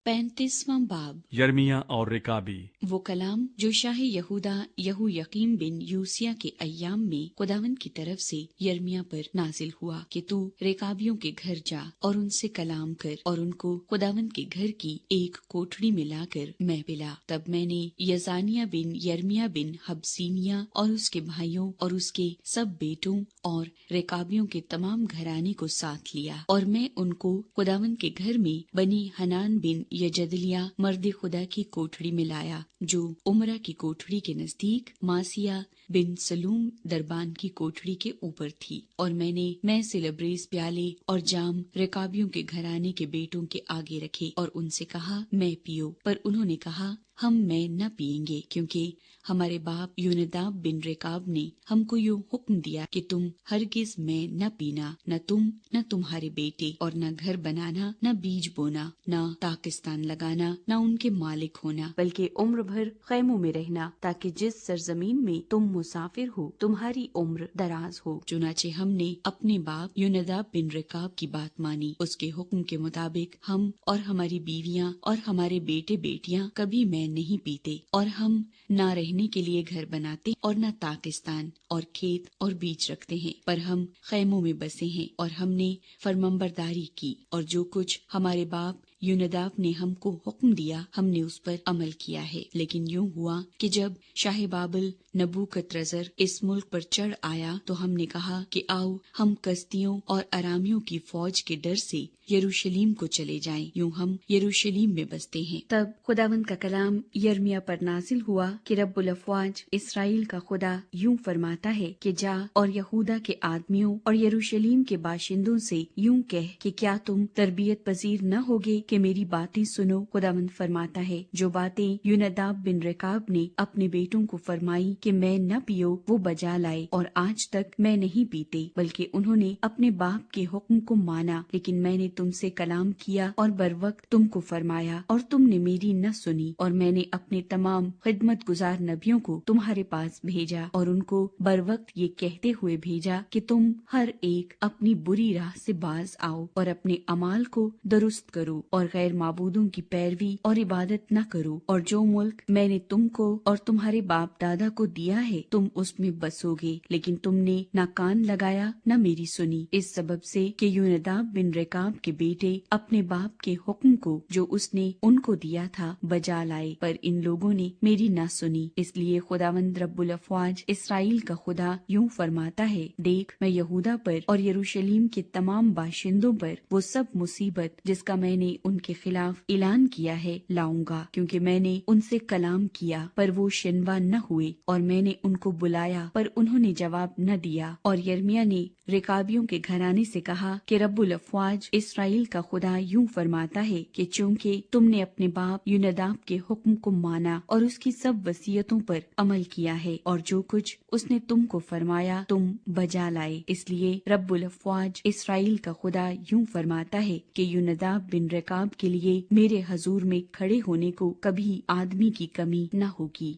35वां बाब। यर्मिया और रिकाबी। वो कलाम जो शाह यहूदा यहोयाकीम बिन यूसिया के अय्याम में खुदावंद की तरफ से यर्मिया पर नाजिल हुआ कि तू रेकाबियों के घर जा और उनसे कलाम कर और उनको खुदावंद के घर की एक कोठड़ी में लाकर मैं पिला। तब मैंने यजानिया बिन यर्मिया बिन हबसीनिया और उसके भाइयों और उसके सब बेटों और रेकाबियों के तमाम घराने को साथ लिया और मैं उनको खुदावंद के घर में बनी हनान बिन यजदलिया मर्द खुदा की कोठड़ी में लाया जो उमरा की कोठड़ी के नजदीक मासिया बिन सलूम दरबान की कोठड़ी के ऊपर थी। और मैं से लबरेज प्याले और जाम रेकाबियों के घराने के बेटों के आगे रखे और उनसे कहा मैं पियो, पर उन्होंने कहा हम मैं न पिएंगे, क्योंकि हमारे बाप यूनदाब बिन रेकाब ने हमको यूँ हुक्म दिया कि तुम हरगिज मैं न पीना, न तुम न तुम्हारे बेटे, और न घर बनाना, न बीज बोना, न ताकिस्तान लगाना, न उनके मालिक होना, बल्कि उम्र भर खैमों में रहना, ताकि जिस सरजमीन में तुम मुसाफिर हो तुम्हारी उम्र दराज हो। चुनाचे हमने अपने बाप यूनदाब बिन रेकाब की बात मानी। उसके हुक्म के मुताबिक हम और हमारी बीवियां और हमारे बेटे बेटियां कभी मैं नहीं पीते, और हम न रहने के लिए घर बनाते और न ताकिस्तान और खेत और बीज रखते हैं, पर हम खैमों में बसे हैं। और हमने फरमंबरदारी की और जो कुछ हमारे बाप यूनदाब ने हमको हुक्म दिया हमने उस पर अमल किया है। लेकिन यूं हुआ कि जब शाह बाबिल नबूकतरजर इस मुल्क पर चढ़ आया तो हमने कहा कि आओ हम कस्तियों और अरामियों की फौज के डर से यरूशलेम को चले जाएं। यूं हम यरूशलेम में बसते हैं। तब खुदावंद का कलाम यर्मिया पर नाजिल हुआ कि रब्बुल अफ़वाज इसराइल का खुदा यूं फरमाता है कि जा और यहूदा के आदमियों और यरूशलेम के बाशिंदों से यूं कह कि क्या तुम तरबियत पजीर न होगे कि मेरी बातें सुनो। खुदावंद फरमाता है जो बातें यूनदाब बिन रेकाब ने अपने बेटों को फरमाई कि मैं न पियो, वो बजा लाए, और आज तक मैं नहीं पीते, बल्कि उन्होंने अपने बाप के हुक्म को माना। लेकिन मैंने तुमसे कलाम किया और बर वक्त तुमको फरमाया और तुमने मेरी न सुनी, और मैंने अपने तमाम खिदमत गुजार नबियों को तुम्हारे पास भेजा और उनको बर वक्त ये कहते हुए भेजा कि तुम हर एक अपनी बुरी राह से बाज आओ और अपने अमाल को दुरुस्त करो और गैर माबूदों की पैरवी और इबादत न करो, और जो मुल्क मैंने तुमको और तुम्हारे बाप दादा को दिया है तुम उसमें बसोगे। लेकिन तुमने न कान लगाया न मेरी सुनी, इस सबब से कि यूनदाब बिन रेकाब के बेटे अपने बाप के हुक्म को जो उसने उनको दिया था बजा लाए, पर इन लोगों ने मेरी न सुनी। इसलिए खुदावंद रब्बुल अफ़वाज इसराइल का खुदा यूं फरमाता है, देख मैं यहूदा पर और यरूशलेम के तमाम बाशिंदों पर वो सब मुसीबत जिसका मैंने उनके खिलाफ ऐलान किया है लाऊंगा, क्योंकि मैंने उनसे कलाम किया पर वो शिनवा न हुए, और मैंने उनको बुलाया पर उन्होंने जवाब न दिया। और यर्मिया ने रेकाबियों के घराने से कहा कि रब्बुल अफ़वाज इसराइल का खुदा यूं फरमाता है कि चूंकि तुमने अपने बाप यूनदाब के हुक्म को माना और उसकी सब वसीयतों पर अमल किया है और जो कुछ उसने तुमको फरमाया तुम बजा लाए, इसलिए रब्बुल अफ़वाज इसराइल का खुदा यूं फरमाता है कि यूनदाब बिन रेकाब के लिए मेरे हजूर में खड़े होने को कभी आदमी की कमी न होगी।